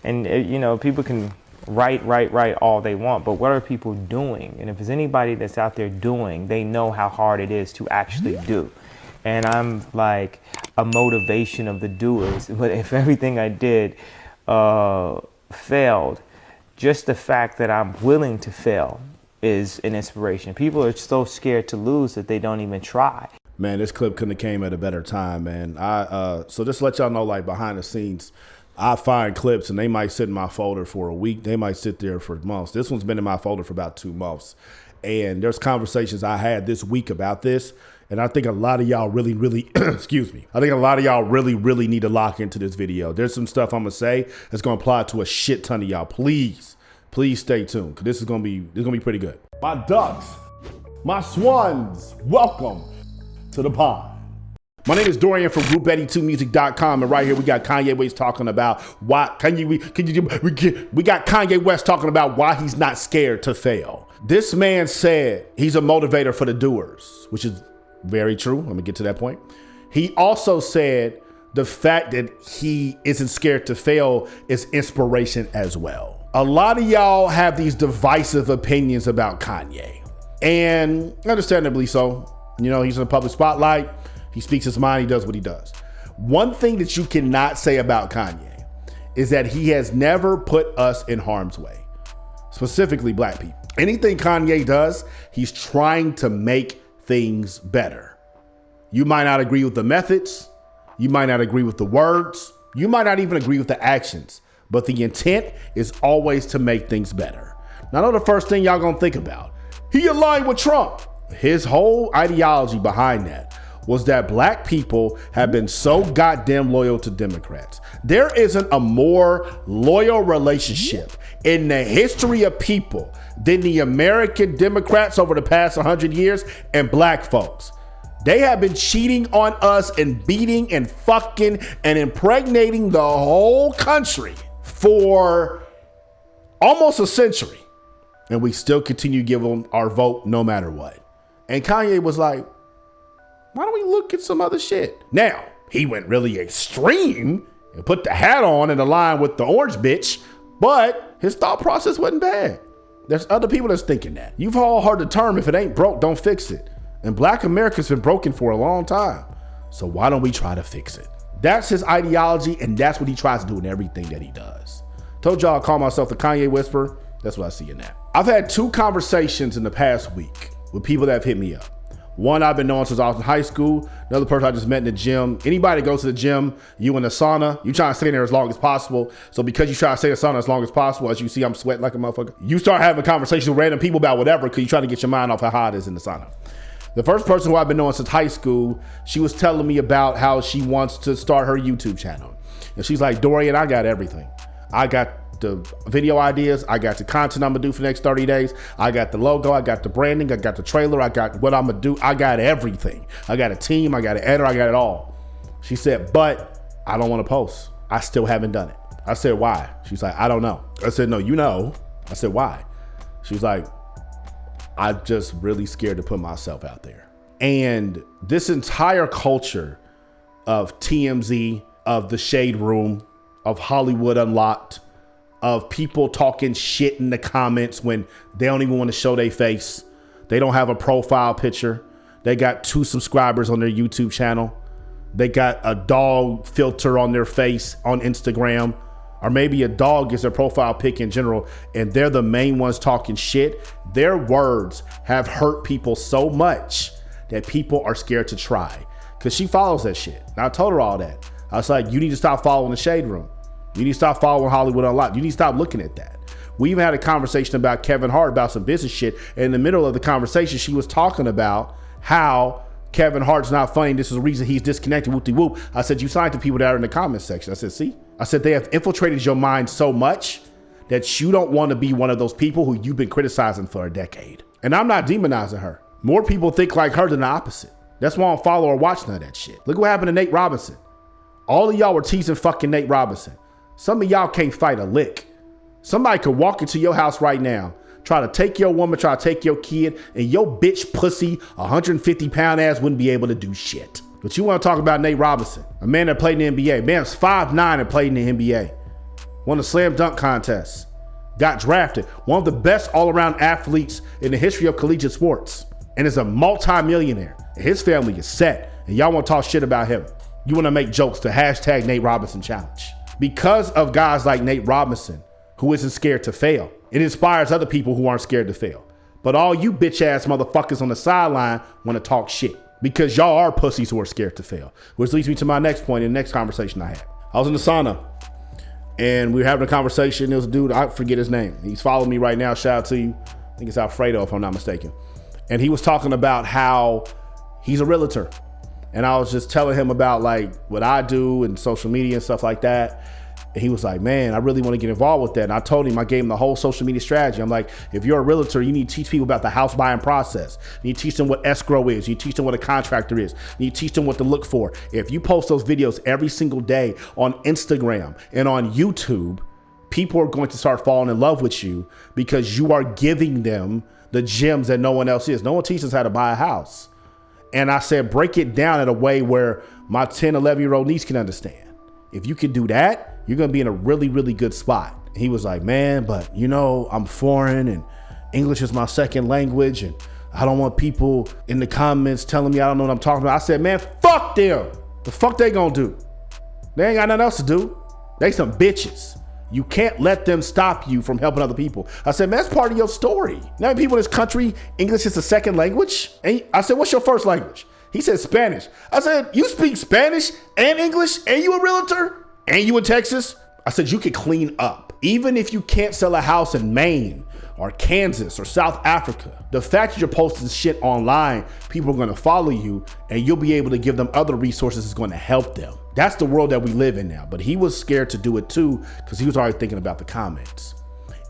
And you know, people can write all they want, but what are people doing? And if there's anybody that's out there doing, they know how hard it is to actually do. And I'm like a motivation of the doers. But if everything I did failed, just the fact that I'm willing to fail is an inspiration. People are so scared to lose that they don't even try. Man, this clip couldn't have came at a better time, man. So just to let y'all know, like behind the scenes, I find clips and they might sit in my folder for a week. They might sit there for months. This one's been in my folder for about 2 months. And there's conversations I had this week about this. And I think a lot of y'all really, excuse me. I think a lot of y'all really need to lock into this video. There's some stuff I'm gonna say that's gonna apply to a shit ton of y'all. Please stay tuned, because this is gonna be pretty good. My ducks, my swans, welcome to the pond. My name is Dorian from Group82Music.com, and right here we got Kanye West talking about why we got Kanye West talking about why he's not scared to fail. This man said he's a motivator for the doers, which is very true. Let me get to that point. He also said the fact that he isn't scared to fail is inspiration as well. A lot of y'all have these divisive opinions about Kanye, and understandably so. You know, he's in the public spotlight. He speaks his mind. He does what he does. One thing that you cannot say about Kanye is that he has never put us in harm's way, specifically black people. Anything Kanye does, he's trying to make things better. You might not agree with the methods. You might not agree with the words. You might not even agree with the actions, but the intent is always to make things better. Now, I know the first thing y'all gonna think about, he aligned with Trump. His whole ideology behind that was that black people have been so goddamn loyal to Democrats. There isn't a more loyal relationship in the history of people than the American Democrats over the past 100 years and black folks. They have been cheating on us and beating and fucking and impregnating the whole country for almost a century. And we still continue to give them our vote no matter what. And Kanye was like, why don't we look at some other shit? Now, he went really extreme and put the hat on and aligned with the orange bitch, but his thought process wasn't bad. There's other people that's thinking that. You've all heard the term, if it ain't broke, don't fix it. And black America's been broken for a long time. So why don't we try to fix it? That's his ideology, and that's what he tries to do in everything that he does. Told y'all I call myself the Kanye Whisperer. That's what I see in that. I've had 2 conversations in the past week with people that have hit me up. One I've been knowing since I was in high school. Another person I just met in the gym. Anybody that goes to the gym, you in the sauna, you trying to stay in there as long as possible. So because you try to stay in the sauna as long as possible, as you see, I'm sweating like a motherfucker. You start having conversations with random people about whatever because you're trying to get your mind off how hot it is in the sauna. The first person who I've been knowing since high school, she was telling me about how she wants to start her YouTube channel. And she's like, Dorian, I got everything. I got the video ideas. I got the content I'm gonna do for the next 30 days. I got the logo. I got the branding. I got the trailer. I got what I'm gonna do. I got everything. I got a team. I got an editor. I got it all. She said, but I don't want to post. I still haven't done it. I said, why? She's like, I don't know. I said, no, you know. I said, why? She was like, I'm just really scared to put myself out there. And this entire culture of TMZ, of the Shade Room, of Hollywood Unlocked, of people talking shit in the comments when they don't even want to show their face. They don't have a profile picture. They got 2 subscribers on their YouTube channel. They got a dog filter on their face on Instagram, or maybe a dog is their profile pic in general, and they're the main ones talking shit. Their words have hurt people so much that people are scared to try, because she follows that shit. And I told her all that. I was like, you need to stop following the Shade Room. You need to stop following Hollywood Unlocked. You need to stop looking at that. We even had a conversation about Kevin Hart about some business shit. And in the middle of the conversation, she was talking about how Kevin Hart's not funny. This is the reason he's disconnected. Whoop-de-whoop. I said, you signed to people that are in the comments section. I said, see? I said, they have infiltrated your mind so much that you don't want to be one of those people who you've been criticizing for a decade. And I'm not demonizing her. More people think like her than the opposite. That's why I don't follow or watch none of that shit. Look what happened to Nate Robinson. All of y'all were teasing fucking Nate Robinson. Some of y'all can't fight a lick. Somebody could walk into your house right now, try to take your woman, try to take your kid, and your bitch pussy 150-pound ass wouldn't be able to do shit. But you want to talk about Nate Robinson, a man that played in the NBA. Man's 5'9" and played in the NBA. won the slam dunk contest, got drafted, one of the best all-around athletes in the history of collegiate sports, and is a multi-millionaire. His family is set, and y'all want to talk shit about him. You want to make jokes to hashtag Nate Robinson Challenge. Because of guys like Nate Robinson, who isn't scared to fail, it inspires other people who aren't scared to fail. But all you bitch-ass motherfuckers on the sideline want to talk shit because y'all are pussies who are scared to fail. Which leads me to my next point in the next conversation I had. I was in the sauna, and we were having a conversation. There was a dude, I forget his name. He's following me right now. Shout out to you. I think it's Alfredo, if I'm not mistaken. And he was talking about how he's a realtor. And I was just telling him about like what I do and social media and stuff like that. And he was like, man, I really want to get involved with that. And I told him, I gave him the whole social media strategy. I'm like, if you're a realtor, you need to teach people about the house buying process. You need to teach them what escrow is. You teach them what a contractor is. You need to teach them what to look for. If you post those videos every single day on Instagram and on YouTube, people are going to start falling in love with you because you are giving them the gems that no one else is. No one teaches how to buy a house. And I said, break it down in a way where my 10, 11-year-old niece can understand. If you can do that, you're going to be in a really, really good spot. And he was like, man, but you know, I'm foreign and English is my second language. And I don't want people in the comments telling me I don't know what I'm talking about. I said, man, fuck them. The fuck they going to do? They ain't got nothing else to do. They some bitches. You can't let them stop you from helping other people. I said, man, that's part of your story. Now people in this country, English is a second language. And I said, what's your first language? He said Spanish. I said, you speak Spanish and English and you a realtor and you in Texas? I said, you could clean up. Even if you can't sell a house in Maine or Kansas or South Africa, the fact that you're posting shit online, people are going to follow you and you'll be able to give them other resources that's going to help them. That's the world that we live in now. But he was scared to do it too because he was already thinking about the comments.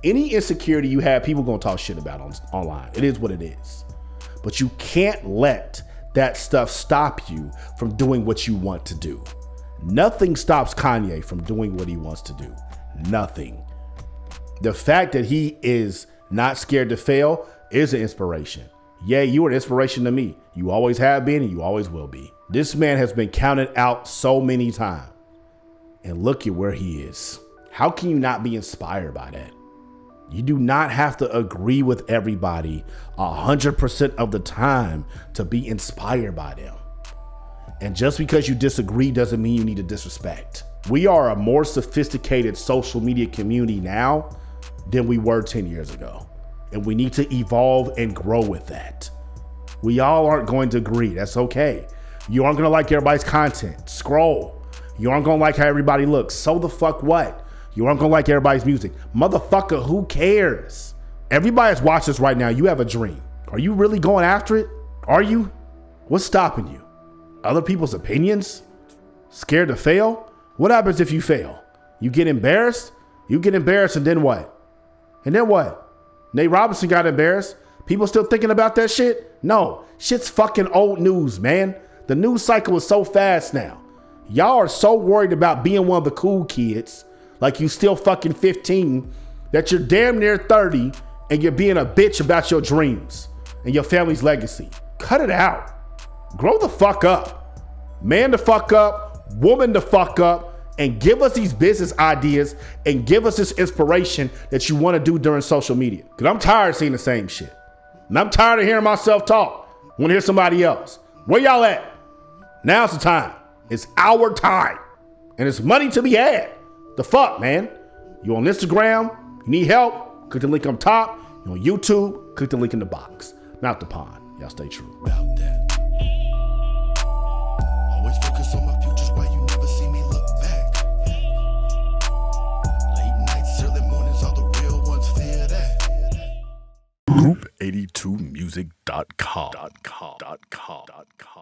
Any insecurity you have, people going to talk shit about online. It is what it is. But you can't let that stuff stop you from doing what you want to do. Nothing stops Kanye from doing what he wants to do. Nothing. The fact that he is not scared to fail is an inspiration. Yeah, you are an inspiration to me. You always have been and you always will be. This man has been counted out so many times. And look at where he is. How can you not be inspired by that? You do not have to agree with everybody 100% of the time to be inspired by them. And just because you disagree doesn't mean you need to disrespect. We are a more sophisticated social media community now than we were 10 years ago. And we need to evolve and grow with that. We all aren't going to agree. That's okay. You aren't going to like everybody's content. Scroll. You aren't going to like how everybody looks. So the fuck what? You aren't going to like everybody's music. Motherfucker, who cares? Everybody's watching this right now. You have a dream. Are you really going after it? Are you? What's stopping you? Other people's opinions? Scared to fail? What happens if you fail? You get embarrassed? You get embarrassed and then what? And then what? Nate Robinson got embarrassed. People still thinking about that shit? No, shit's fucking old news, man. The news cycle is so fast now. Y'all are so worried about being one of the cool kids, like you still fucking 15, that you're damn near 30 and you're being a bitch about your dreams and your family's legacy. Cut it out. Grow the fuck up. Man the fuck up, woman the fuck up, and give us these business ideas and give us this inspiration that you want to do during social media. Because I'm tired of seeing the same shit. And I'm tired of hearing myself talk. I want to hear somebody else. Where y'all at? Now's the time. It's our time. And it's money to be had. The fuck, man? You on Instagram? You need help? Click the link on top. You on YouTube? Click the link in the box. Not the pond. Y'all stay true. About that. Always focus on my futures while you never see me look back. Late nights, early mornings, all the real ones fear that. Group82music.com.